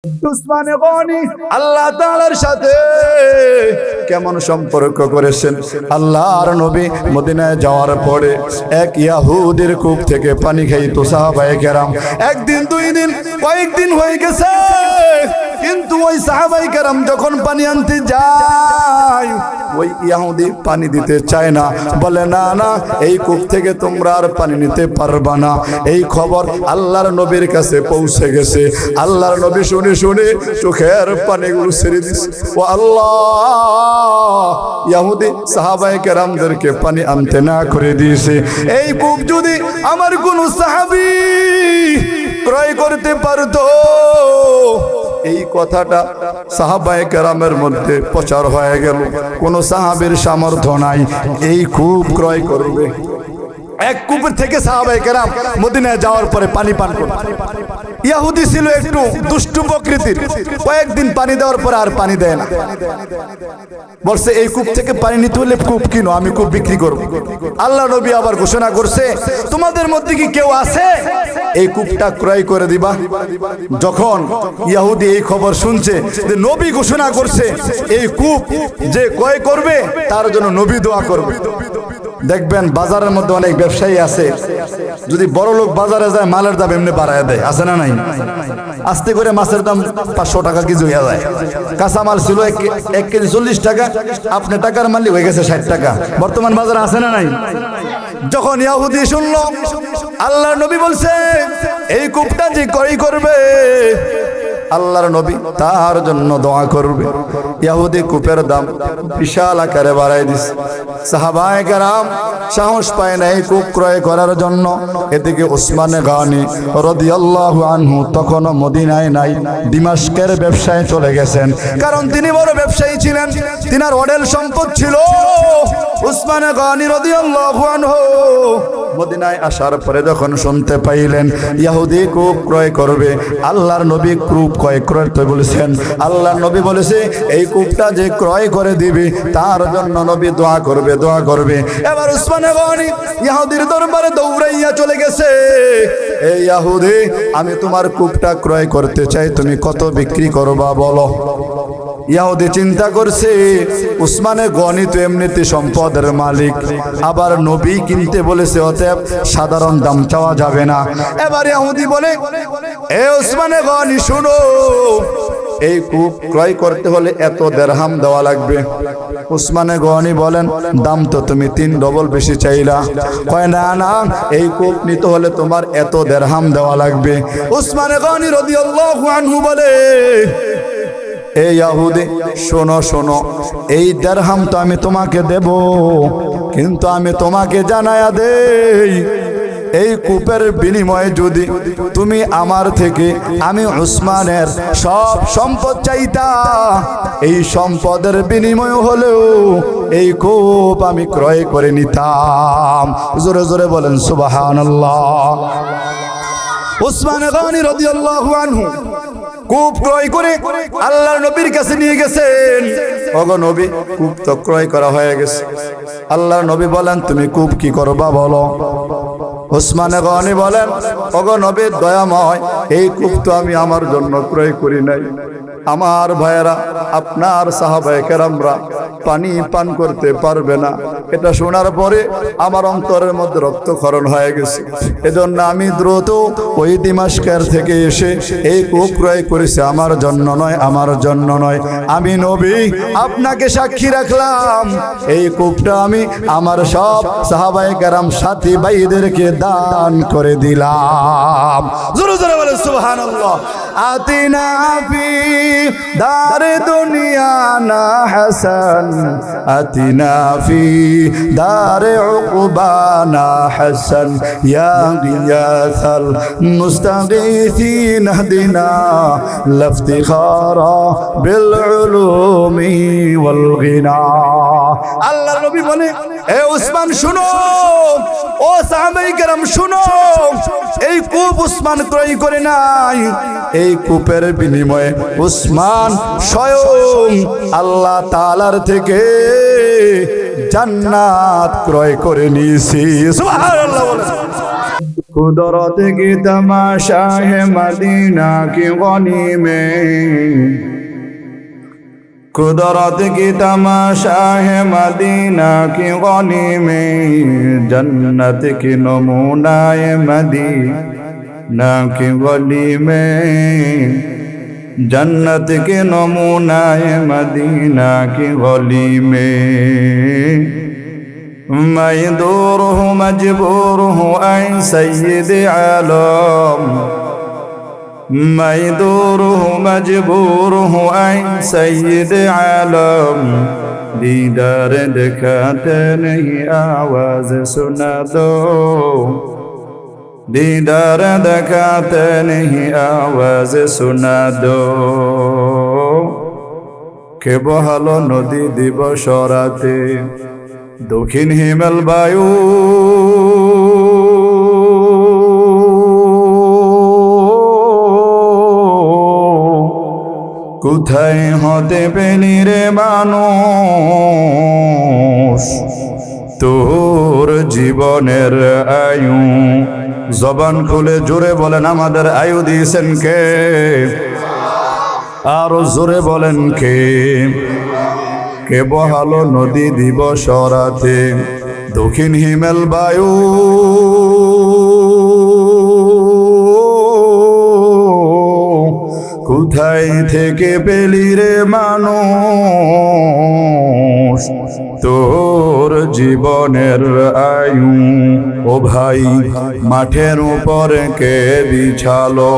উসমানে গনি আল্লাহ তাআলার সাথে কেমন সম্পর্ক করেছেন। আল্লাহর নবী মদিনায় যাওয়ার পরে এক ইহুদির কূপ থেকে পানি খাইতো সাহাবায়ে কেরাম। একদিন দুই দিন কয়েকদিন হয়ে গেছে, কিন্তু ওই সাহাবায়ে কেরাম যখন পানি আনতে যায় ওই ইহুদি পানি দিতে চায় না, বলে না না এই কূপ থেকে তোমরা আর পানি নিতে পারবা না। এই খবর আল্লাহর নবীর কাছে পৌঁছে গেছে। আল্লাহর নবী শুনে শুনে চোখের পানিগুলো ছেড়ে দিছে। ও আল্লাহ, ইহুদি সাহাবায়ে কেরামদেরকে পানি আনতে না করে দিয়েছে। এই কূপ যদি আমার কোন সাহাবী ক্রয় করতে পারতো, এই কথাটা সাহাবায়ে কেরামের মধ্যে প্রচার হয়ে গেল। কোন সাহাবীর সামর্থ্য নাই এই কূপ ক্রয় করবে। এক কূপের থেকে সাহাবায়ে কেরাম মদিনায় যাওয়ার পরে পানি পান করবে। ইহুদি ছিল একটু দুষ্টু প্রকৃতির, কয়েকদিন পানি দেওয়ার পরে আর পানি দেয় না। বলছে এই কূপ থেকে পানি নিতে হলে কূপ কিনো, আমি কূপ বিক্রি করব। আল্লাহ নবী আবার ঘোষণা করছে, তোমাদের মধ্যে কি কেউ আছে এই কূপটা ক্রয় করে দিবা? যখন ইহুদি এই খবর শুনছে যে নবী ঘোষণা করছে এই কূপ যে ক্রয় করবে তার জন্য নবী দোয়া করবে। দেখবেন বাজারের মধ্যে অনেক ব্যবসায়ী আছে, যদি বড় লোক বাজারে যায় মালের দাম এমনি বাড়ায় দেয়, আছে না নাই? আস্তে করে মাছের দাম 500 টাকা কেজি হয়ে যায়। কাঁচা মাল ছিল 1 কেজি 40 টাকা, আপনি টাকার মালিক হয়ে গেছে 60 টাকা। বর্তমান বাজারে আছে না নাই? যখন ইহুদি শুনলো আল্লাহর নবী বলছে এই কূপটা যে ক্রয় করবে আল্লাহর নবী তার জন্য দোয়া করবে। ইহুদি কূপের দাম বিশাল আকারে বাড়াই দিছে। সাহাবায়ে কেরাম সাহস পায় না এই কূপ ক্রয় করার জন্য। এদিকে উসমানে গনি রাদিয়াল্লাহু আনহু তখনও মদিনায় নাই, দিমাশকের ব্যবসায় চলে গেছেন। কারণ তিনি বড় ব্যবসায়ী ছিলেন, তিনার অঢেল সম্পদ ছিল। উসমানে গনি রাদিয়াল্লাহু আনহু মদিনায় আসার পরে যখন শুনতে পাইলেন ইহুদি কূপ ক্রয় করবে, আল্লাহর নবী কূপ ক্রয় করতে বলেছেন। আল্লাহর নবী বলেছে এই কূপটা যে ক্রয় করে দিবে তার জন্য নবী দোয়া করবে, দোয়া করবে। এবার উসমানে গনি ইহুদির দরবারে দৌড়াইয়া চলে গেছে, এই ইহুদি আমি তোমার কূপটা ক্রয় করতে চাই, তুমি কত বিক্রি করবা বলো। ইহুদি চিন্তা করছে উসমানে গনি তো এমনিতে সম্পদের মালিক, আবার নবী কিনতে বলেছে, অতএব সাধারণ দাম চাওয়া যাবে না। এবার ইহুদি বলে এ উসমানে গনি শুনো, এই কূপ ক্রয় করতে হলে এত দিরহাম দেওয়া লাগবে। উসমানে গনি বলেন দাম তো তুমি 3 ডবল বেশি চাইলা। কয় না না এই কূপ নিতে হলে তোমার এত দিরহাম দেওয়া লাগবে। উসমানে গনি রাদিয়াল্লাহু আনহু বলে এই ইহুদি শোনো শোনো, এই দিরহাম তো আমি তোমাকে দেব, কিন্তু আমি তোমাকে জানায়া দেই এই কূপের বিনিময়ে যদি তুমি আমার থেকে আমি উসমানের সব সম্পদ চাইতা, এই সম্পদের বিনিময় হলেও এই কূপ আমি ক্রয় করে নিতাম। জোরে জোরে বলেন সুবহানাল্লাহ। উসমানে গনি রাদিয়াল্লাহু আনহু কূপ ক্রয় করে আল্লাহর নবীর কাছে নিয়ে গেছেন। ওগো নবী, কূপ তো ক্রয় করা হয়ে গেছে। আল্লাহর নবী বলেন তুমি কূপ কি করবা বলো। উসমানে গনি বলেন ওগো নবী দয়াময়, এই কূপ তো আমি আমার জন্য ক্রয় করি নাই, আমার ভাইয়েরা আপনার সাহাবায়ে কেরামরা পানি পান করতে পারবে না। এটা শোনার পরে আমার অন্তরের মধ্যে রক্তক্ষরণ হয়ে গেছে। এজন্য আমি দ্রুত ওই দিমাশকের থেকে এসে এই কূপ ক্রয় করেছি, আমার জন্য নয়, আমার জন্য নয়। আমি নবী আপনাকে সাক্ষী রাখলাম এই কূপটা আমি আমার সব সাহাবায়ে কেরাম সাথী ভাইদেরকে দান করে দিলাম। জোরে জোরে বলে সুবহানাল্লাহ। আতিনা ফি দারে দুনিয়া না হাসান, আতিনা ফি দারে উকবানা হাসান, ইয়া গিয়াসাল মুস্তাগীথিন হদিনা লাফতিখারা বিল উলুমি ওয়াল গিনা। আল্লাহর নবী বলে এ উসমান শুনো, ও সাহাবায়ে কেরাম শুনো, এই কূপ উসমান ক্রয় করে নাই, এই কূপের বিনিময়ে উসমান স্বয়ং আল্লাহ তাআলার থেকে জান্নাত ক্রয় করে নিয়েছি। সুবহানাল্লাহ। कुदरत की तमाशा है मदीना की गली में, कुदरत की तमाशा है मदीना की गली में, जन्नत की नमूना है मदीना की गली में, जन्नत के नमूना है मदीना की गली में। मैं दूर हूँ मजबूर हूँ ऐ सैयद आलम, मैं दूर हूँ मजबूर हूँ ऐ सैयद आलम, दीदार दिखाते नहीं आवाज सुना दो, दीदार दिखाते नहीं आवाज सुना दो। কে বহালো নদী দিবস রাতে দক্ষিণ হিমেল বায়ু, কোথায় হতে পেলি রে মানুষ তোর জীবনের আয়ু। জবান খুলে জোরে বলেন আমাদের আয়ু দিয়েছেন কে? আরো জোরে বলেন কে? কে বহালো নদী দিবস রাতে দক্ষিণ হিমেল বায়ু, কোথায় থেকে পেলি রে মানুষ তোর জীবনের আয়ু। ও ভাই মাঠের উপর কে বিছালো,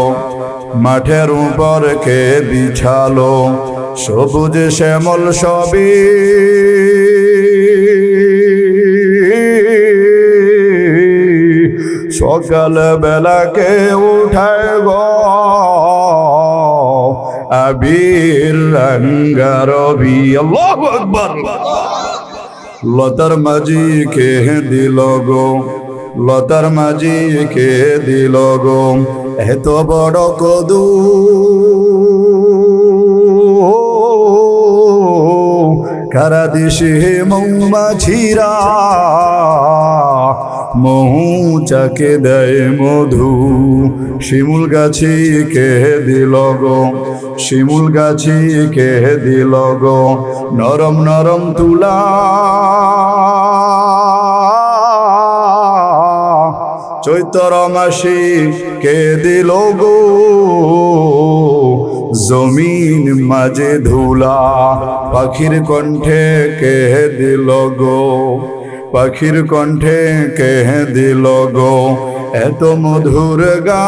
মাঠের উপর কে বিছালো সবুজ শ্যামল সবই, সকাল বেলাকে উঠায় গো আবির রঙ্গারবি। আল্লাহু আকবার। লতার মাঝি কে দিল গো, লতার মাঝি কে দিল গো এত বড় কদু, কারা দেশে মৌমাছিরা মৌচাকে দেয় মধু। শিমুল গাছি কে দিল গো, শিমুল গাছি কে দিল গো নরম নরম তুলা, চৈত্র মাসি কে দিল গো জমিন মাঝে ধুলা। পাখির কণ্ঠে কে দিল গো, পাখির কণ্ঠে কে দিল গো এত মধুর গান।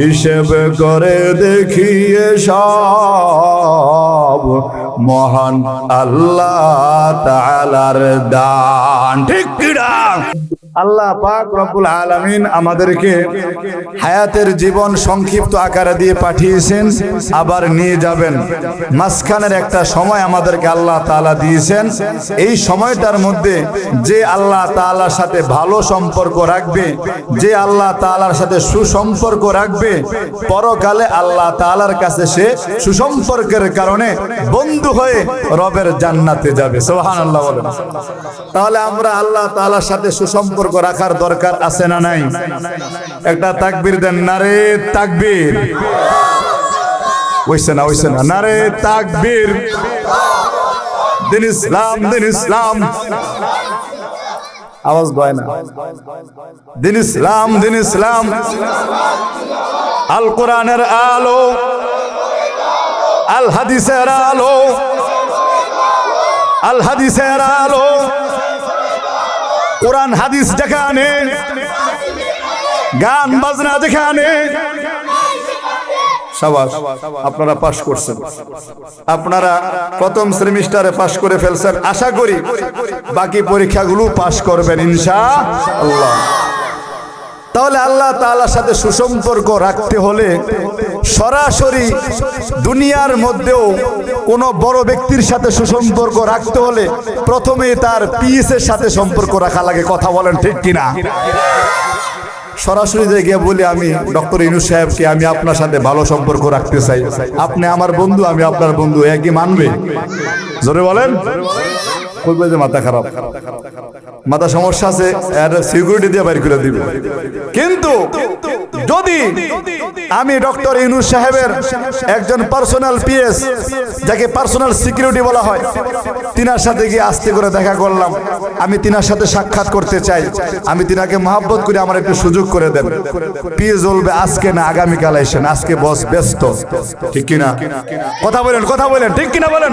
হিসেব করে দেখিয়ে সব মহান আল্লাহ তাআলার দান। ঠিক কিনা? আল্লাহ পাক রব্বুল আলামিন আমাদেরকে হায়াতের জীবন সংক্ষিপ্ত আকারে দিয়ে পাঠিয়েছেন, আবার নিয়ে যাবেন। মাঝখানের একটা সময় আমাদেরকে আল্লাহ তাআলা দিয়েছেন। এই সময়টার মধ্যে যে আল্লাহ তাআলার সাথে ভালো সম্পর্ক রাখবে, যে আল্লাহ তাআলার সাথে সুসম্পর্ক রাখবে, পরকালে আল্লাহ তাআলার কাছে সে সুসম্পর্কের কারণে বন্ধু হয়ে রবের জান্নাতে যাবে। সুবহানাল্লাহ বলেন। তাহলে আমরা আল্লাহ তাআলার সাথে সুসম্পর্ক রাখার দরকার আছে না নাই? একটা তাকবীর দেন, নারে তাকবীর। হইছে না? হইছে না? নারে তাকবীর। দিন ইসলাম, দিন ইসলাম। আওয়াজ হয় না? দিন ইসলাম, দিন ইসলাম। আল কোরআনের আলো, আল হাদিসের আলো, আল হাদিসের আলো। কোরআন হাদিস যেখানে, গান বাজনা যেখানে। শাবাশ, আপনারা পাশ করছেন, আপনারা প্রথম সেমিস্টারে পাশ করে ফেলছেন। আশা করি বাকি পরীক্ষাগুলো পাশ করবেন ইনশাআল্লাহ। তাহলে আল্লাহ তাআলার সাথে সুসম্পর্ক রাখতে হলে সরাসরি দুনিয়ার মধ্যেও কোনো বড় ব্যক্তির সাথে সুসম্পর্ক রাখতে হলে প্রথমে তার পিএসের সাথে সম্পর্ক রাখা লাগে। কথা বলেন ঠিক কিনা? সরাসরি গিয়ে বলি আমি ডক্টর ইউনূস সাহেবকে আমি আপনার সাথে ভালো সম্পর্ক রাখতে চাই, আপনি আমার বন্ধু আমি আপনার বন্ধু, একই মানবে? জোরে বলেন। বলবে যে মাথা খারাপ, মাথা সমস্যা আছে, সিকিউরিটি দিয়ে বাইর করে দিবে। কিন্তু যদি আমি ডক্টর ইউনূস সাহেবের একজন পার্সোনাল পিএস, যাকে পার্সোনাল সিকিউরিটি বলা হয়, তিনার সাথে গিয়ে আস্তে করে দেখা করলাম, আমি তিনার সাথে সাক্ষাৎ করতে চাই, আমি তিনাকে মহব্বত করে আমার একটু সুযোগ করে দেন, পিএস বলবে আজকে না আগামীকাল আইসেন, আজকে বস ব্যস্ত। ঠিক কিনা? কথা বলেন, কথা বলেন, ঠিক কিনা বলেন?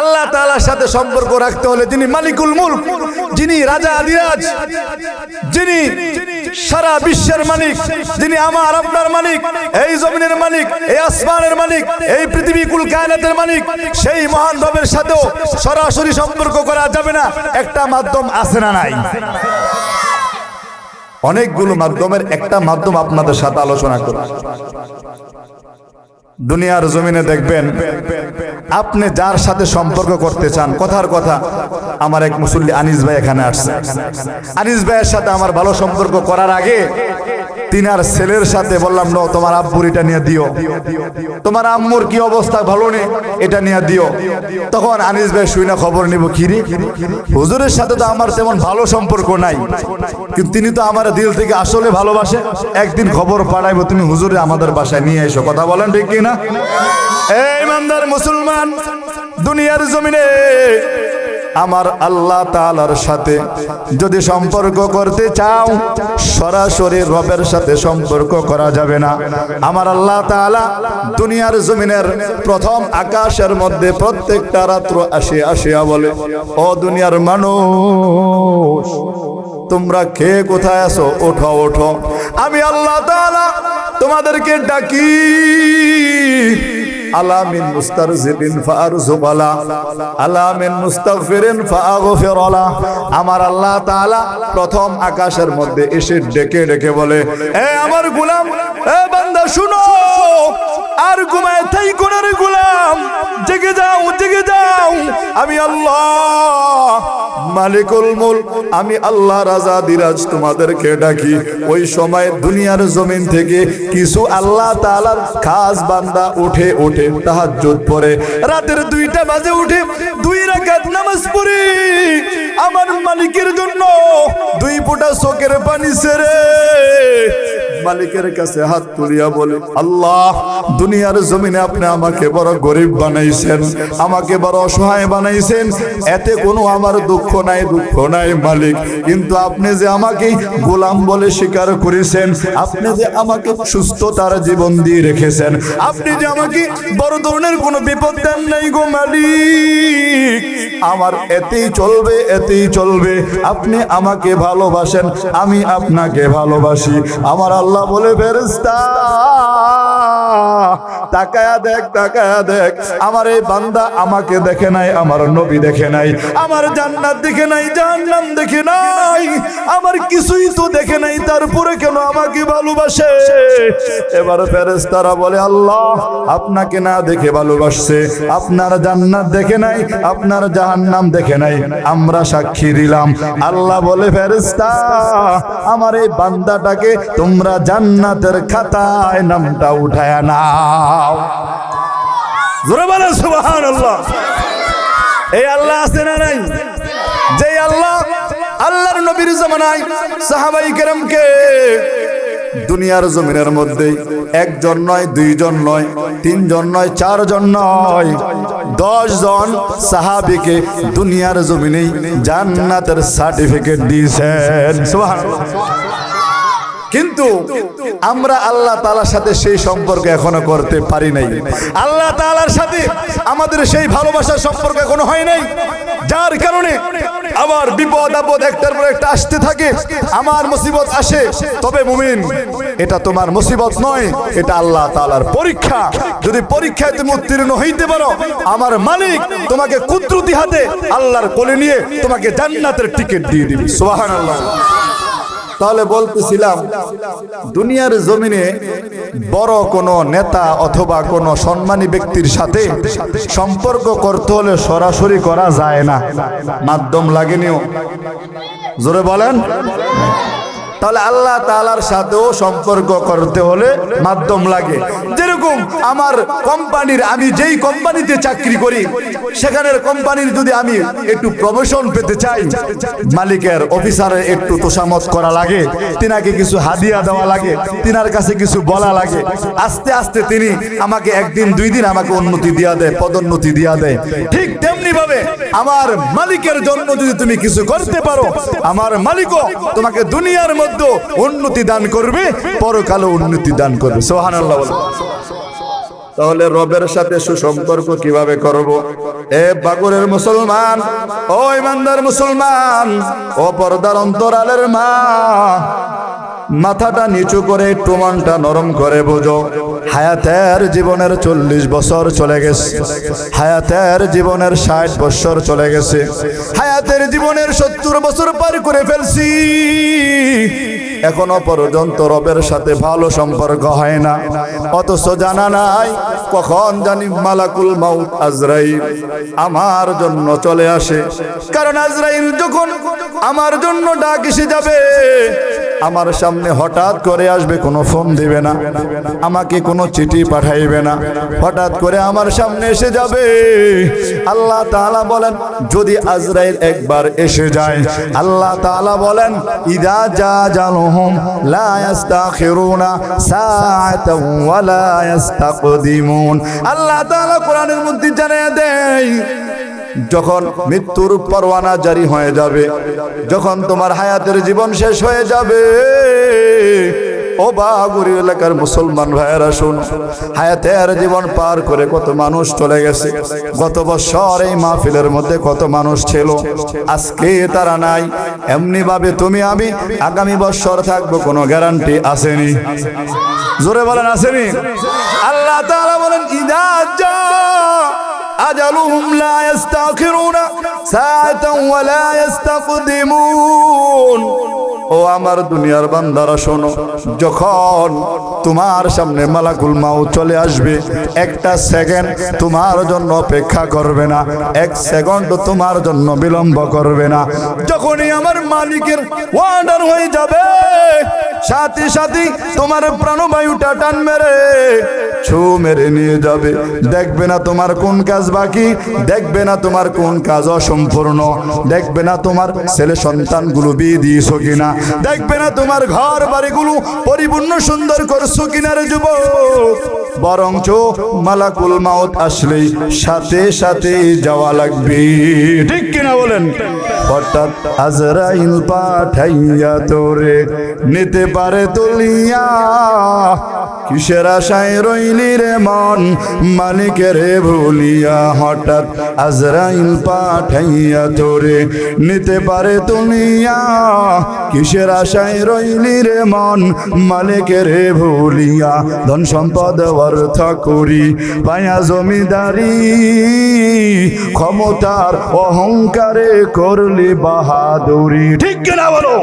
আল্লাহ তাআলার সাথে সম্পর্ক রাখতে হলে যিনি মালিকুল মুলক, যিনি রাজা আদিরাজ, যিনি সারা বিশ্বের মালিক, যিনি আমার আপনার মালিক, এই জমিনের মালিক, এই আসমানের মালিক, এই পৃথিবী কুল কায়নাতের মালিক, সেই মহান রবের সাথেও সরাসরি সম্পর্ক করা যাবে না। একটা মাধ্যম আছে না নাই? অনেকগুলো মাধ্যমের একটা মাধ্যম আপনাদের সাথে আলোচনা করব। দুনিয়ার জমিনে দেখবেন আপনি যার সাথে সম্পর্ক করতে চান, কথার কথা আমার এক মুসল্লি আনিস ভাই এখানে আসছে, আনিস ভাইয়ের সাথে আমার ভালো সম্পর্ক করার আগে তিনার ছেলের সাথে বললাম, নো তোমার আব্বুর এটা নিয়ে দিও, তোমার আম্মুর কি অবস্থা ভালো নেই, এটা নিয়ে দিও। তখন আনিস ভাই শুই না খবর নিব, কিরে হুজুরের সাথে তো আমার তেমন ভালো সম্পর্ক নাই, কিন্তু তিনি তো আমার দিল থেকে আসলে ভালোবাসে, একদিন খবর পাঠাইবো তুমি হুজুরে আমাদের বাসায় নিয়ে এসো। কথা বলেন ঠিক কিনা? এই ইমানদার মুসলমান, দুনিয়ার জমিনে আমার আল্লাহ তাআলার সাথে যদি সম্পর্ক করতে চাও, সরাসরি রবের সাথে সম্পর্ক করা যাবে না। আমার আল্লাহ তাআলা দুনিয়ার জমিনের প্রথম আকাশের মধ্যে প্রত্যেকটা রাত্র আসিয়া বলে, ও দুনিয়ার মানুষ, তোমরা কে কোথায় আছো, ওঠো ওঠো, আমি আল্লাহ তাআলা তোমাদেরকে ডাকি। আলামিন মুস্তারজিবিন ফারজুবালা, আলামিন মুস্তাগফিরিন ফাগফিরালা। আমার আল্লাহ তাআলা প্রথম আকাশের মধ্যে এসে ডেকে ডেকে বলে, এ আমার গোলাম, এ বান্দা শুনো, আর ঘুমায় তাই কোনের গোলাম, জেগে যাও, জেগে যাও, আমি আল্লাহ মালিকুল মুলক, আমি আল্লাহ রাজা দিরাজ তোমাদেরকে ডাকি। ওই সময় দুনিয়ার জমিন থেকে কিছু আল্লাহ তাআলার খাস বান্দা উঠে উঠে তাহাজ্জুদ পড়ে, রাতের 2টা বাজে উঠে 2 রাকাত নামাজ পড়ে আমার মালিকের জন্য 2 ফোঁটা চোখের পানি ছেড়ে মালিকের কাছে হাত তুলিয়া বলে, আল্লাহ দুনিয়ার জমিনে আপনি আমাকে বড় গরিব বানাইছেন, আমাকে বড় অসহায় বানাইছেন, এতে কোনো আমার দুঃখ নাই, দুঃখ নাই মালিক, কিন্তু আপনি যে আমাকে গোলাম বলে স্বীকার করেছেন, আপনি যে আমাকে সুস্থতার জীবন দিয়ে রেখেছেন, আপনি যে আমাকে বড় ধরনের কোনো বিপদ দেন নাই গো মালিক, আমার এতেই চলবে, এতেই চলবে, আপনি আমাকে ভালোবাসেন, আমি আপনাকে ভালোবাসি। আমার আল্লাহ বলে, ফেরেশতা তাকায়া দেখ, তাকায়া দেখ, আমার এই বান্দা আমাকে দেখে নাই, আমার নবী দেখে নাই, আমার জান্নাত দেখে নাই, জাহান্নাম দেখে নাই, আমার কিছুই তো দেখে নাই, তারপরে কেন আমাকে ভালোবাসে? এবার ফেরেশতারা বলে, আল্লাহ আপনাকে না দেখে ভালোবাসছে, আপনার জান্নাত দেখে নাই, আপনার জাহান্নাম দেখে নাই, আমরা সাক্ষী দিলাম। আল্লাহ বলে, ফেরেশতা আমার এই বান্দাটাকে তোমরা জান্নাতের খাতায় নামটা উঠায় নাও। জোরে বলেন সুবহানাল্লাহ। এই আল্লাহ আছে না নাই? যে আল্লাহ আল্লাহর নবীর জামানায় সাহাবায়ে কেরামকে দুনিয়ার জমিনের মধ্যে 1 জন নয়, 2 জন নয়, 3 জন নয়, 4 জন নয়, 10 জন সাহাবীকে দুনিয়ার জমিনে জান্নাতের সার্টিফিকেট দিয়েছেন। সুবহানাল্লাহ। কিন্তু আমরা আল্লাহ তাআলার সাথে সেই সম্পর্ক এখনো করতে পারি নাই। আল্লাহ তাআলার সাথে আমাদের সেই ভালোবাসার সম্পর্ক এখনো হয় নাই, যার কারণে আবার বিপদ আপদ একটার পর একটা আসতে থাকে। আমার মুসিবত আসে, তবে মুমিন এটা তোমার মুসিবত নয়, এটা আল্লাহ তাআলার পরীক্ষা। যদি পরীক্ষায় তুমি উত্তীর্ণ হইতে পারো, আমার মালিক তোমাকে কুদরতি হাতে আল্লাহর কোলে নিয়ে তোমাকে জান্নাতের টিকিট দিয়ে দিবে। সুবহানাল্লাহ। তাহলে বলতেছিলাম, দুনিয়ার জমিনে বড় কোনো নেতা অথবা কোনো সম্মানী ব্যক্তির সাথে সম্পর্ক করতে হলে সরাসরি করা যায় না, মাধ্যম লাগেনিও। জোরে বলেন। তাহলে আল্লাহ তাআলার সাথেও সম্পর্ক করতে হলে মাধ্যম লাগে। যেরকম আমার কোম্পানির, আমি যেই কোম্পানিতে চাকরি করি সেখানের কোম্পানির যদি আমি একটু প্রমোশন পেতে চাই, মালিকের অফিসারের একটু তোষামত করা লাগে, তিনাকে কিছু হাদিয়া দেওয়া লাগে, তিনার কাছে কিছু বলা লাগে। আস্তে আস্তে তিনি আমাকে একদিন দুই দিন আমাকে উন্নতি দিয়া দেয়, পদোন্নতি দিয়া দেয়। ঠিক তেমনি ভাবে আমার মালিকের জন্য যদি তুমি কিছু করতে পারো, আমার মালিকও তোমাকে দুনিয়ার মধ্যে উন্নতি দান করবে, পরকালে উন্নতি দান করবে। সুবহানাল্লাহ। তাহলে রবের সাথে সুসম্পর্ক কিভাবে করব? এ বাগুরের মুসলমান, ও ইমানদার মুসলমান, ও পর্দার অন্তরালের মা, মাথাটা নিচু করে একটু মনটা নরম করে বোঝো। হায়াতের জীবনের 40 বছর চলে গেছে, হায়াতের জীবনের 60 বছর চলে গেছে, হায়াতের জীবনের 70 বছর পার করে ফেলছি, এখনো পর্যন্ত রবের সাথে ভালো সম্পর্ক হয় না। অথচ জানা নাই কখন জানি মালাকুল মাউত আজরাইল আমার জন্য চলে আসে। কারণ আজরাইল যখন আমার জন্য ডাক এসে যাবে, আমার সামনে হঠাৎ করে আসবে, কোনো ফোন দিবে না, আমাকে কোনো চিঠি পাঠাইবে না, হঠাৎ করে আমার সামনে এসে যাবে। আল্লাহ তাআলা বলেন, যদি আজরাইল একবার এসে যায়, আল্লাহ তাআলা বলেন, ইদা জাজালুহুম লা ইস্তাখিরুনা সাআতাও ওয়া লা ইস্তাকদিমুন। আল্লাহ তাআলা কোরআনের মধ্যে জানিয়ে দেয়, যখন মৃত্যুর পরওয়ানা জারি হয়ে যাবে, যখন তোমার হায়াতের জীবন শেষ হয়ে যাবে, ও বাগুরি এলাকার মুসলমান ভাইয়েরা শুন, হায়াতের জীবন পার করে কত মানুষ চলে গেছে। গত বছর এই মাহফিলের মধ্যে কত মানুষ ছিল, আজকে তারা নাই। এমনি ভাবে তুমি আমি আগামী বছর থাকবো, কোনো গ্যারান্টি আসেনি। জোরে বলেন আসেনি? আল্লাহ তাআলা বলেন, ইদা জা আজালুহুম লা ইস্তাখিরুনা সাআতাও ওয়া লা ইস্তাকদিমুন। ও আমার দুনিয়ার বান্দারা শোনো, যখন তোমার সামনে মালাকুল মাউত চলে আসবে, একটা সেকেন্ড তোমার জন্য অপেক্ষা করবে না, এক সেকেন্ড তোমার জন্য বিলম্ব করবে না। যখনই আমার মালিকের ওয়ার্ডার হয়ে যাবে, সাথে সাথে তোমার প্রাণবায়ুটা টান মেরে ছু মেরে নিয়ে যাবে। দেখবে না তোমার কোন কাজ বাকি, দেখবে না তোমার কোন কাজ অসম্পূর্ণ, দেখবে না তোমার ছেলে সন্তানগুলো বিয়ে দিয়েছো কিনা, দেখবে না তোমার ঘর বাড়িগুলো পরিপূর্ণ সুন্দর করছো কিনা রে যুবক। বরঞ্চ মালাকুল মাউত আসলেই সাথে সাথে যাওয়া লাগবে, ঠিক কিনা বলেন? হঠাৎ আজরাইল পাঠাইয়া তোরে নিতে পারে তুলিয়া, কিসের আশায় রইলি রে মন মালিকের ভুলিয়া। হঠাৎ আজরাইল পাঠাইয়া তোরে নিতে পারে তুলিয়া, কিসের আশায় রইলি রে মন মালিকের ভুলিয়া। ধন সম্পদ অর্থ করি পায়া জমিদারি, ক্ষমতার অহংকারে করলি বাহাদুরি, ঠিক কিনা বলো?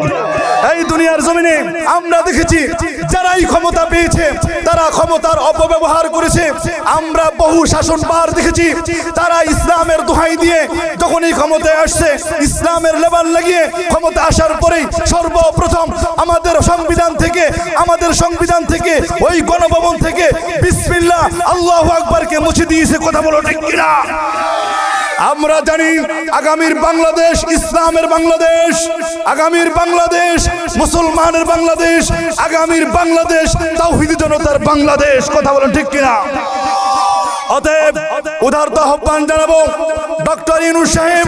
এই দুনিয়ার জমিনে আমরা দেখেছি যারাই ক্ষমতা পেয়েছে তারা ক্ষমতার অপব্যবহার করেছে। আমরা বহু শাসনবার দেখেছি তারা ইসলামের দোহাই দিয়ে যখনই ক্ষমতায় আসছে, ইসলামের লেবান লাগিয়ে ক্ষমতা আসার পরেই সর্বপ্রথম আমাদের সংবিধান থেকে ওই গণভবন থেকে বিসমিল্লাহ আল্লাহু আকবারকে মুছে দিয়েছে। কথা বলো ঠিক কিনা? আমরা জানি আগামীর বাংলাদেশ ইসলামের বাংলাদেশ, আগামীর বাংলাদেশ মুসলমানের বাংলাদেশ, আগামীর বাংলাদেশ তাওহীদি জনতার বাংলাদেশ। কথা বলেন ঠিক কিনা? অতএব উদারত আহ্বান জানাবো, ডক্টর ইউনূস সাহেব,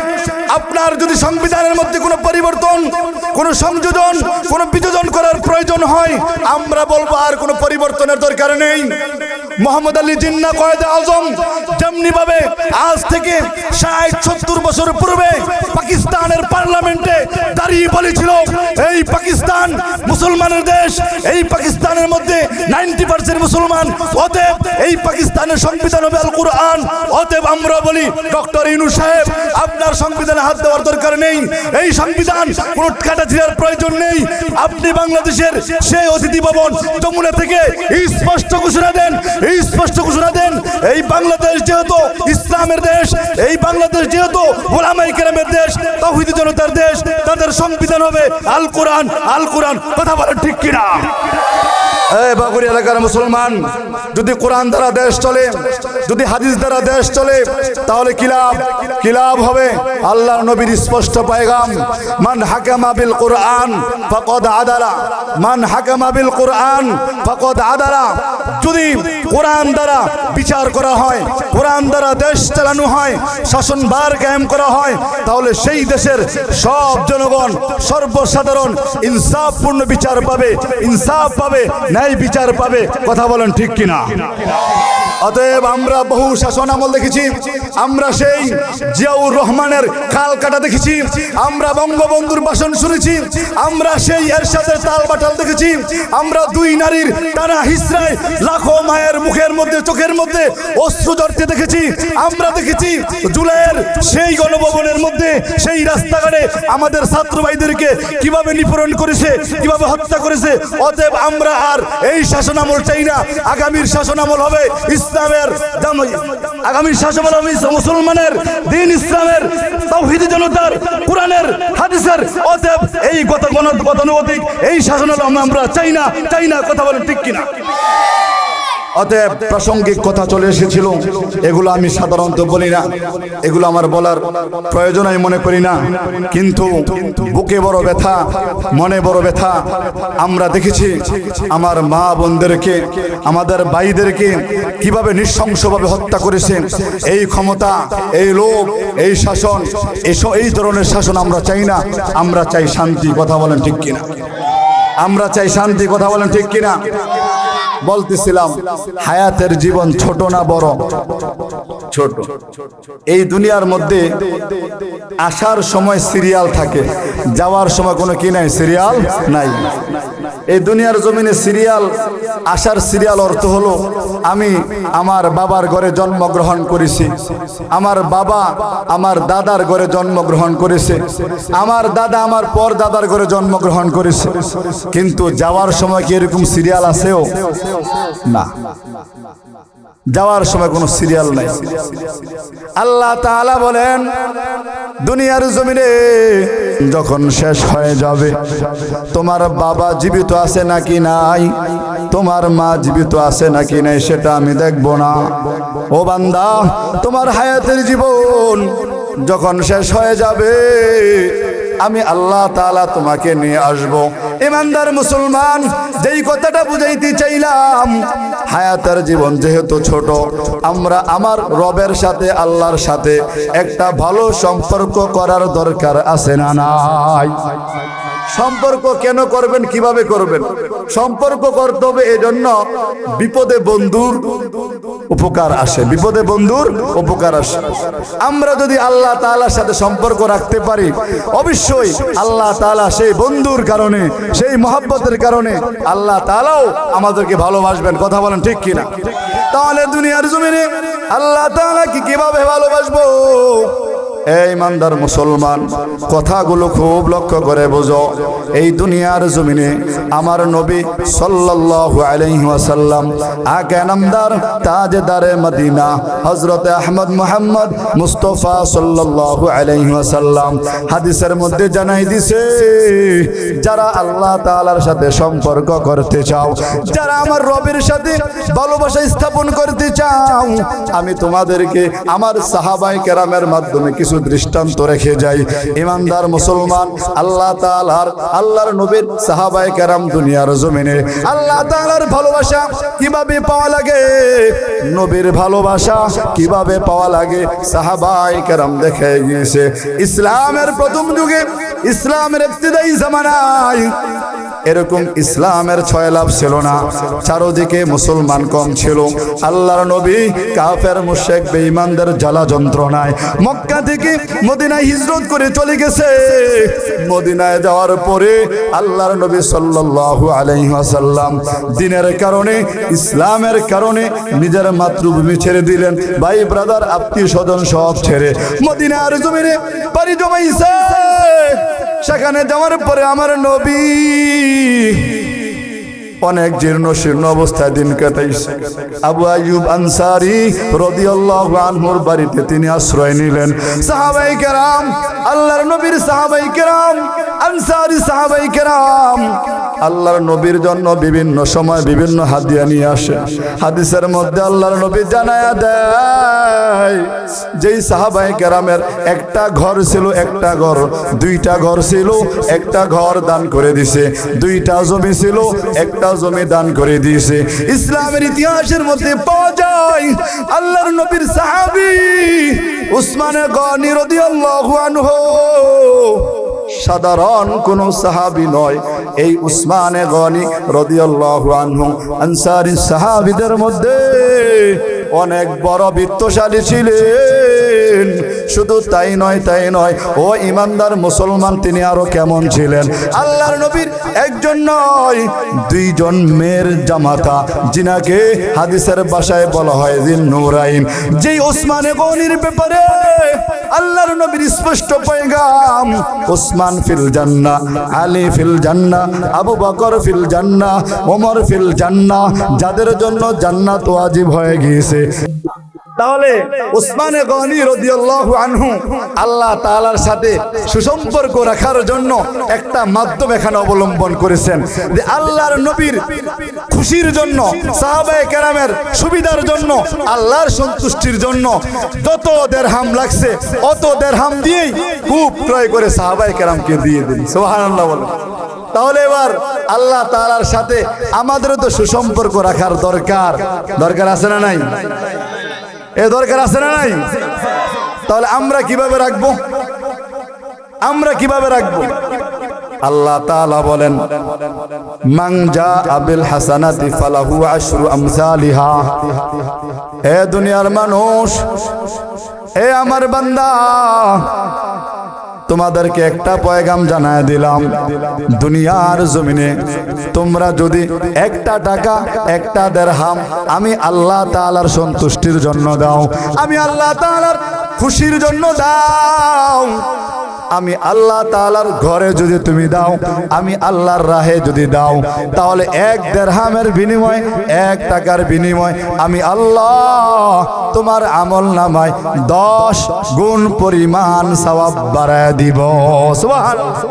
আপনার যদি সংবিধানের মধ্যে কোনো পরিবর্তন, কোনো সংযোজন, কোনো বিযোজন করার প্রয়োজন হয়, আমরা বলবো আর কোনো পরিবর্তনের দরকার নেই। মোহাম্মদ আলী জিন্নাহ কয়েদে আজম যেমনি ভাবে আজ থেকে 60-70 বছর পূর্বে পাকিস্তানের পার্লামেন্টে দাঁড়িয়ে বলেছিল এই পাকিস্তান মুসলমানের দেশ, এই পাকিস্তানের মধ্যে 90% মুসলমান, অতএব এই পাকিস্তানের সংবিধান হবে আল কুরআন। অতএব আমরা বলি ডক্টর ইউনূস সাহেব, আপনার সংবিধানে হাত দেওয়ার দরকার নেই। এই সংবিধান কোনো কাটাছিড়ার প্রয়োজন নেই। আপনি বাংলাদেশের সেই অতিথি ভবন যমুনা থেকে স্পষ্ট ঘোষণা দেন এই স্পষ্ট ঘোষণা দেন, এই বাংলাদেশ যেহেতু ইসলামের দেশ, এই বাংলাদেশ যেহেতু ওলামায়ে কেরামের দেশ, তাওহীদি জনতার দেশ, তাদের সংবিধান হবে আল কোরআন। আল কোরআন, কথা বলেন ঠিক কিনা? এই বাগুড়ি এলাকার মুসলমান, যদি কোরআন দ্বারা দেশ চলে, যদি হাদিস দ্বারা দেশ চলে, তাহলে কি লাভ? কি লাভ হবে? আল্লাহর নবীর স্পষ্ট পয়গাম, মান হাকামা বিল কোরআন ফাকাদ আদালা, মান হাকামা বিল কোরআন ফাকাদ আদালা। যদি কোরআন দ্বারা বিচার করা হয়, কোরআন দ্বারা দেশ চালানো হয়, শাসনভার কায়েম করা হয়, তাহলে সেই দেশের সব জনগণ, সর্বসাধারণ ইনসাফপূর্ণ বিচার পাবে, ইনসাফ পাবে, ন্যায় বিচার পাবে। কথা বলেন ঠিক কিনা? অতএব আমরা বহু শাসন আমল দেখেছি, আমরা সেই জিয়াউর রহমানের খাল কাটা দেখেছি, আমরা বঙ্গবন্ধুর ভাষণ শুনেছি, আমরা সেই এরশাদের তাল বাটাল দেখেছি, আমরা দুই নারীর টানা হিসরায় লাখো মায়ের মুখের মধ্যে, চোখের মধ্যে অশ্রু ঝরতে দেখেছি, আমরা দেখেছি জুলাইয়ের সেই গণভবনের মধ্যে, সেই রাস্তাঘাটে আমাদের ছাত্র ভাইদেরকে কিভাবে নিপীড়ন করেছে, কিভাবে হত্যা করেছে। অতএব আমরা আর এই শাসন আমল চাই না। আগামীর শাসন আমল হবে ইসলামের, আগামীর শাসন আমল হবে মুসলমানের দিন, ইসলামের, তাওহীদি জনতার, কোরআনের, হাদিসের। অতএব এই গতানুগতিক এই শাসন আমল আমরা চাই না, চাই না। কথা বলেন ঠিক কিনা? অতএব প্রাসঙ্গিক কথা চলে এসেছিল, এগুলো আমি সাধারণত বলি না, এগুলো আমার বলার প্রয়োজন আমি মনে করি না, কিন্তু বুকে বড় ব্যথা, মনে বড় ব্যথা। আমরা দেখেছি আমার মা বোনদেরকে, আমাদের ভাইদেরকে কিভাবে নৃশংসভাবে হত্যা করেছে। এই ক্ষমতা, এই লোভ, এই শাসন, এই ধরনের শাসন আমরা চাই না। আমরা চাই শান্তি। কথা বলেন ঠিক কিনা? আমরা চাই শান্তি। কথা বলেন ঠিক কিনা? বলতেছিলাম, হায়াতের জীবন ছোট না বড়? ছোট। এই দুনিয়ার মধ্যে আসার সময় সিরিয়াল থাকে, যাওয়ার সময় কোনো কি নাই, সিরিয়াল নাই। এই দুনিয়ার জমিনে সিরিয়াল, আসার সিরিয়াল অর্থ হলো আমি আমার বাবার ঘরে জন্মগ্রহণ করেছি, আমার বাবা আমার দাদার ঘরে জন্মগ্রহণ করেছে, আমার দাদা আমার পর দাদার ঘরে জন্মগ্রহণ করেছে। কিন্তু যাওয়ার সময় কি এরকম সিরিয়াল আছেও? না, যাওয়ার সময় কোনো সিরিয়াল নাই। আল্লাহ তাআলা বলেন, দুনিয়ার জমিনে যখন শেষ হয়ে যাবে, তোমার বাবা জীবিত আছে নাকি নাই, তোমার মা জীবিত আছে নাকি নাই, সেটা আমি দেখব না। ও বান্দা, তোমার হায়াতের জীবন যখন শেষ হয়ে যাবে, আমি আল্লাহ তাআলা তোমাকে নিয়ে আসব। ইমানদার মুসলমান, যেই কথাটা বুঝাইতে চাইলাম, হায়াতের জীবন যেহেতু ছোট, আমরা আমার রবের সাথে, আল্লাহর সাথে একটা ভালো সম্পর্ক করার দরকার আছে না নাই? সম্পর্ক কেন করবেন, কিভাবে করবেন? সম্পর্ক করতে হবে এজন্য বিপদে বন্ধুর উপকার আসে, বিপদে বন্ধুর উপকার আসে। আমরা যদি আল্লাহ তাআলার সাথে সম্পর্ক রাখতে পারি, অবশ্যই আল্লাহ তাআলা সেই বন্ধুর কারণে, সেই মহব্বতের কারণে আল্লাহ তাআলাও আমাদেরকে ভালোবাসবেন। কথা বলেন ঠিক কিনা? তাহলে দুনিয়ার জমিনে আল্লাহ তাআলা কিভাবে ভালোবাসবো? এই ইমানদার মুসলমান, কথাগুলো খুব লক্ষ্য করে বোঝো। এই দুনিয়ার জমিনে আমার নবী সাল্লাল্লাহু আলাইহি ওয়াসাল্লাম, আকে নামদার তাজদারে মদিনা হযরত আহমদ মুহাম্মদ মুস্তাফা সাল্লাল্লাহু আলাইহি ওয়াসাল্লাম হাদিসের মধ্যে জানাই দিছে, যারা আল্লাহ তাআলার সাথে সম্পর্ক করতে চাও, যারা আমার রবের সাথে ভালোবাসা স্থাপন করতে চাও, আমি তোমাদেরকে আমার সাহাবায়ে কেরামের মাধ্যমে কিছু দৃষ্টান্ত রেখে যাই। ইমানদার মুসলমান, আল্লাহ তাআলার, আল্লাহর নবীর সাহাবায়ে কেরাম দুনিয়ার জমিনে আল্লাহ তাআলার ভালোবাসা কিভাবে পাওয়া লাগে, নবীর ভালোবাসা কিভাবে পাওয়া লাগে, সাহাবায়ে কেরাম দেখে গিয়েছে। ইসলামের প্রথম যুগে, ইসলামের ইবতিদায়ী জামানায় এরকম ইসলামের ছয়লাভ ছিল না, চারদিকে মুসলমান কম ছিল। আল্লাহর নবী কাফের মুশরিক বেঈমানদের জ্বালা যন্ত্রণায় মক্কা থেকে মদিনায় হিজরত করে চলে গেছে। মদিনায় যাওয়ার পরে আল্লাহর নবী সাল্লাল্লাহু আলাইহি ওয়াসাল্লাম দ্বীনের কারণে, ইসলামের কারণে নিজের মাতৃভূমি ছেড়ে দিলেন, ভাই ব্রাদার আত্মীয় স্বজন সব ছেড়ে মদিনার জমিনে পাড়ি জমাইছে। সেখানে যাওয়ার পরে আমার নবী অনেক জীর্ণ শীর্ণ অবস্থায় দিন কাটাইছে। আবু আইয়ুব আনসারী রাদিয়াল্লাহু আনহুর বাড়িতে তিনি আশ্রয় নিলেন। সাহাবায়ে কেরাম, আল্লাহর নবীর সাহাবায়ে কেরাম, আনসারী সাহাবায়ে কেরাম আল্লাহর নবীর জন্য বিভিন্ন সময় বিভিন্ন হাদিয়া নিয়ে আসে। হাদিসের মধ্যে আল্লাহর নবী জানায়া দেয়, যেই সাহাবায়ে কেরামের একটা ঘর ছিল, একটা ঘর, দুইটা ঘর ছিল, একটা ঘর দান করে দিছে, দুইটা জমি ছিল, একটা জমি দান করে দিয়েছে। ইসলামের ইতিহাসের মধ্যে পাওয়া যায় আল্লাহর নবীর সাহাবী উসমান গনি রাদিয়াল্লাহু আনহু সাধারণ কোন সাহাবী নয়। এই উসমান গনি রাদিয়াল্লাহু আনহু আনসারী সাহাবীদের মধ্যে অনেক বড় বিত্তশালী ছিলেন। শুধু তাই নয়, ও ইমানদার মুসলমান, তিনি আরো কেমন ছিলেন? আল্লাহর নবীর একজন নয়, দুইজন মেয়ের জামাতা, যিনাকে হাদিসের ভাষায় বলা হয় যিন্নুরাইন। যেই ওসমান গনির ব্যাপারে আল্লাহর নবীর স্পষ্ট পয়গাম, ওসমান ফিল জান্নাহ, আলী ফিল জান্নাহ, আবু বকর ফিল জান্নাহ, ওমর ফিল জান্নাহ, যাদের জন্য জান্নাত ওয়াজিব হয়ে গিয়েছে। তাহলে উসমান গনি রাদিয়াল্লাহু আনহু আল্লাহ তাআলার সাথে সুসম্পর্ক রাখার জন্য একটা মাধ্যম এখানে অবলম্বন করেছেন, যে আল্লাহর নবীর খুশির জন্য, সাহাবায়ে কেরামের সুবিধার জন্য, আল্লাহর সন্তুষ্টির জন্য যত দিরহাম লাগছে অত দিরহাম দিয়েই কূপ ক্রয় করে সাহাবায়ে কেরামকে দিয়ে দিন। সুবহানাল্লাহ বলেন। তাহলে এবার আল্লাহ তাআলার সাথে আমাদেরও তো সুসম্পর্ক রাখার দরকার আছে না নাই? এ দরকার আছে না নাই? তাহলে আমরা কিভাবে রাখবো? আল্লাহ তাআলা বলেন, মান জাআ বিল হাসানাতি ফালাহু আশরু আমসালিহা। হে দুনিয়ার মানুষ, হে আমার বান্দা, তোমাদেরকে একটা পয়গাম জানায় দিলাম, দুনিয়ার জমিনে তোমরা যদি একটা টাকা, একটা দিরহাম আমি আল্লাহ তাআলার সন্তুষ্টির জন্য দাও, আমি আল্লাহ তাআলার খুশির জন্য দাও, আমি আল্লাহ তাআলার ঘরে যদি তুমি দাও, আমি আল্লাহর রাহে যদি দাও, তাহলে এক দিরহামের বিনিময়, এক টাকার বিনিময় আমি আল্লাহ তোমার আমল নামায় 10 গুণ পরিমাণ সওয়াব বাড়ায় দিব। সুবহানাল্লাহ।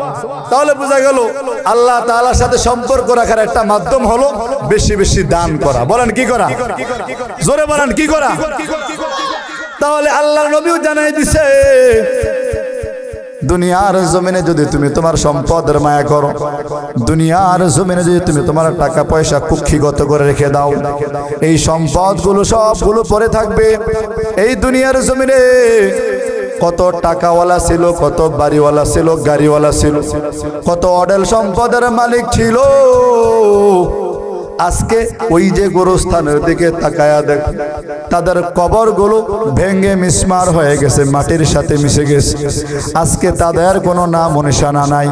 তাহলে বোঝা গেল আল্লাহ তাআলার সাথে সম্পর্ক রাখার একটা মাধ্যম হলো বেশি বেশি দান করা। বলেন কি করা? জোরে বলেন কি করা? তাহলে আল্লাহর নবীও জানাই দিছে, দুনিয়ার জমিনে যদি তুমি তোমার সম্পদের মায়া করো, দুনিয়ার জমিনে যদি তুমি তোমার টাকা পয়সা কুক্ষিগত করে রেখে দাও, এই সম্পদগুলো সবগুলো পরে থাকবে। এই দুনিয়ার জমিনে কত টাকাওয়ালা ছিল, কত বাড়িওয়ালা ছিল, গাড়িওয়ালা ছিল, কত অডেল সম্পদের মালিক ছিল, আজকে ওই যে গোরস্থানের দিকে তাকায়া দেখ, তাদের কবরগুলো ভেঙে মিসমার হয়ে গেছে, মাটির সাথে মিশে গেছে। আজকে তাদের কোনো নাম নিশানা নাই।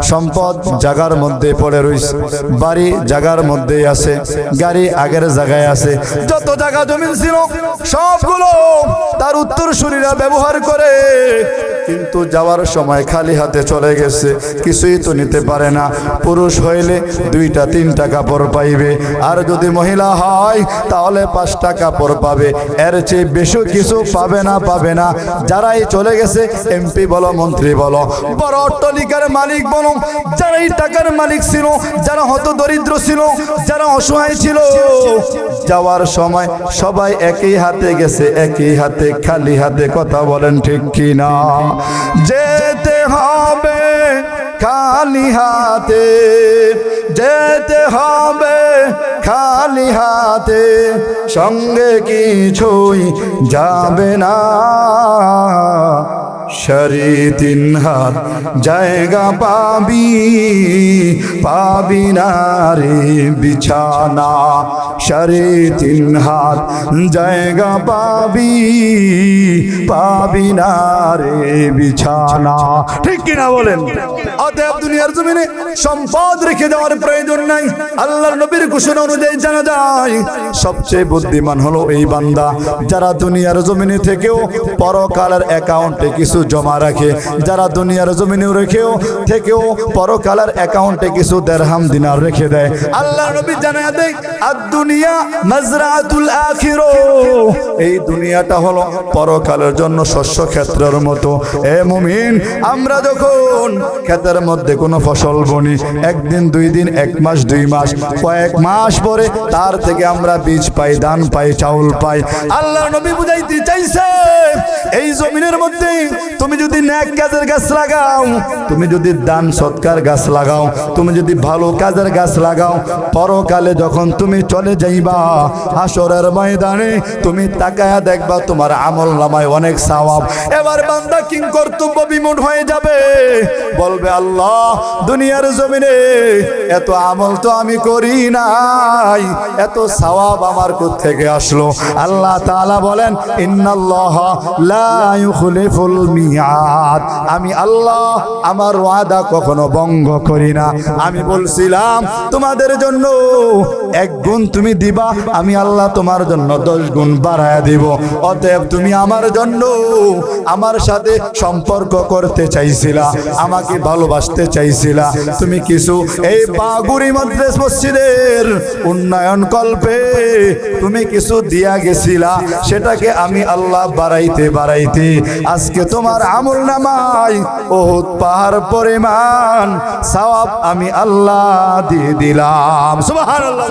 সম্পদ জায়গার মধ্যে পড়ে রয়েছে, বাড়ি জায়গার মধ্যেই আছে, গাড়ি আগের জায়গায় আছে, যত জায়গা জমিন ছিল সবগুলো তার উত্তরসূরিরা ব্যবহার করে, কিন্তু যাওয়ার সময় খালি হাতে চলে গেছে, কিছুই তো নিতে পারে না। পুরুষ হইলে 2-3টা কাপড় পাইবে, আর যদি মহিলা হয় তাহলে 5টা কাপড় পাবে, এর চেয়ে বেশি কিছু পাবে না। যারাই চলে গেছে, এমপি বলো, মন্ত্রী বলো, বড় অট্টালিকার মালিক বলো, যারাই টাকার মালিক ছিল, যারা হত দরিদ্র ছিল, যারা অসহায় ছিল, যাওয়ার সময় সবাই একই হাতে গেছে, একই হাতে, খালি হাতে। কথা বলেন ঠিক কি না? যেতে হবে খালি হাতে, যেতে হবে খালি হাতে, সঙ্গে কিছুই যাবে না, সাড়ে 3 হাত জায়গা পাবি না রে বিছানা, সাড়ে 3 হাত জায়গা পাবি না রে বিছানা। ঠিক কিনা বলেন? অতএব দুনিয়ার জমিনে সম্পদ রেখে দেওয়ার প্রয়োজন নাই। আল্লাহর নবীর ঘোষণা অনুযায়ী জানা যায় সবচেয়ে বুদ্ধিমান হলো এই বান্দা যারা দুনিয়ার জমিনে থেকেও পরকালের অ্যাকাউন্টে কিছু জমা রাখে, যারা দুনিয়ার জমিনেও রেখেও থেকেও পরকালের অ্যাকাউন্টে কিছু দিরহাম দিনার রেখে দেয়। আল্লাহ নবী জানায় দেয় আদ-দুনিয়া মাজরাতুল আখিরা, এই দুনিয়াটা হলো পরকালের জন্য শস্য ক্ষেত্রের মতো। এ মুমিন, আমরা যখন ক্ষেতের মধ্যে কোনো ফসল বনি, একদিন দুই দিন, এক মাস দুই মাস, কয়েক মাস পরে তার থেকে আমরা বীজ পাই, ধান পাই, চাউল পাই। আল্লাহ নবী বুঝাইতে চাইছে এই জমিনের মধ্যে তুমি যদি নেক কাজের গাছ লাগাও, তুমি যদি দান সৎকার গাছ লাগাও, তুমি যদি ভালো কাজের গাছ লাগাও, পরকালে যখন তুমি চলে যাইবা হাসরের ময়দানে তুমি তাকায়া দেখবা তোমার আমল নামায় অনেক সওয়াব। এবার বান্দা কিং কর্তব্য বিমূঢ় হয়ে যাবে, বলবে আল্লাহ দুনিয়ার জমিনে এত আমল তো আমি করি নাই, এত সওয়াব আমার কোথা থেকে আসলো? আল্লাহ তাআলা বলেন ইন্নাল্লাহ লা ইউখলিফুল মিয়াদ, আমি আল্লাহ আমার ওয়াদা কখনো ভঙ্গ করি না। আমি বলছিলাম তোমাদের জন্য 1 গুণ তুমি দিবা, আমি আল্লাহ তোমার জন্য 10 গুণ বাড়ায়া দিব। অতএব তুমি আমার জন্য আমার সাথে সম্পর্ক করতে চাইছিলা, আমাকে ভালোবাসতে চাইছিলা, তুমি কিছু এই বাগুড়ি মাদ্রাসা মসজিদের উন্নয়ন কল্পে তুমি কিছু দিয়া গেছিলা, সেটাকে আমি আল্লাহ বাড়াইতে বাড়াইতে আজকে তোমার আমল নামায় উহুদ পাহাড় পরিমাণ সওয়াব আমি আল্লাহ দিয়ে দিলাম। সুবহানাল্লাহ।